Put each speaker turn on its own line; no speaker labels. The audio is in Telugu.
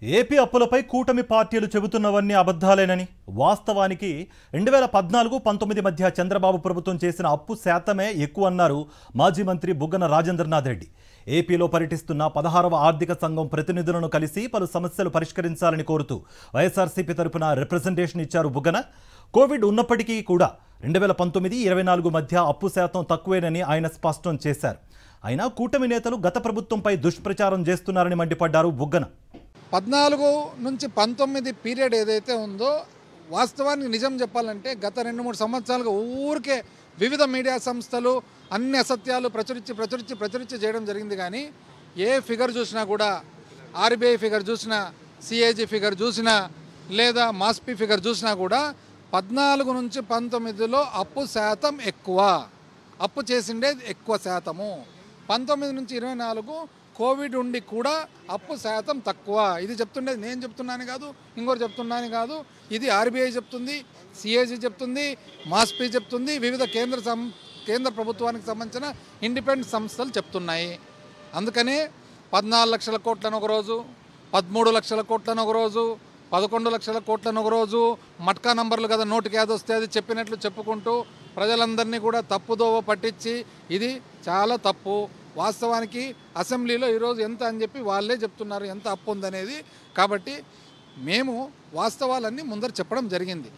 ఏపీ అప్పులపై కూటమి పార్టీలు చెబుతున్నవన్నీ అబద్ధాలేనని, వాస్తవానికి 2014-19 మధ్య చంద్రబాబు ప్రభుత్వం చేసిన అప్పు శాతమే ఎక్కువన్నారు మాజీ మంత్రి బుగ్గన రాజేంద్రనాథ్ రెడ్డి. ఏపీలో పర్యటిస్తున్న 16వ ఆర్థిక సంఘం ప్రతినిధులను కలిసి పలు సమస్యలు పరిష్కరించాలని కోరుతూ వైఎస్ఆర్సీపీ తరపున రిప్రజెంటేషన్ ఇచ్చారు బుగ్గన. కోవిడ్ ఉన్నప్పటికీ కూడా 2019-24 మధ్య అప్పు శాతం తక్కువేనని ఆయన స్పష్టం చేశారు. అయినా కూటమి నేతలు గత ప్రభుత్వంపై దుష్ప్రచారం చేస్తున్నారని మండిపడ్డారు బుగ్గన.
14 నుంచి 19 పీరియడ్ ఏదైతే ఉందో వాస్తవానికి నిజం చెప్పాలంటే గత 2-3 సంవత్సరాలుగా ఊరికే వివిధ మీడియా సంస్థలు అన్ని అసత్యాలు ప్రచురించి చేయడం జరిగింది. కానీ ఏ ఫిగర్ చూసినా కూడా, ఆర్బీఐ ఫిగర్ చూసినా, సిఏజీ ఫిగర్ చూసినా, లేదా మాస్పీ ఫిగర్ చూసినా కూడా 14 నుంచి 19లో అప్పు శాతం ఎక్కువ, అప్పు చేసిండేది ఎక్కువ శాతము. 19 నుంచి 24 కోవిడ్ ఉండి కూడా అప్పు శాతం తక్కువ. ఇది చెప్తుండేది నేను చెప్తున్నాను కాదు, ఇంకోటి చెప్తున్నాను కాదు, ఇది ఆర్బీఐ చెప్తుంది, సిఏజీ చెప్తుంది, మాస్పీ చెప్తుంది, వివిధ కేంద్ర ప్రభుత్వానికి సంబంధించిన ఇండిపెండెంట్ సంస్థలు చెప్తున్నాయి. అందుకనే 14 లక్షల కోట్లను ఒకరోజు, 13 లక్షల కోట్లను ఒకరోజు, 11 లక్షల కోట్లను ఒకరోజు, మట్కా నంబర్లు కదా నోటికి ఏదొస్తే అది చెప్పినట్లు చెప్పుకుంటూ ప్రజలందరినీ కూడా తప్పుదోవ పట్టించి ఇది చాలా తప్పు. వాస్తవానికి అసెంబ్లీలో ఈరోజు ఎంత అని చెప్పి వాళ్ళే చెప్తున్నారు ఎంత అప్పు ఉందనేది. కాబట్టి మేము వాస్తవాలన్నీ ముందర చెప్పడం జరిగింది.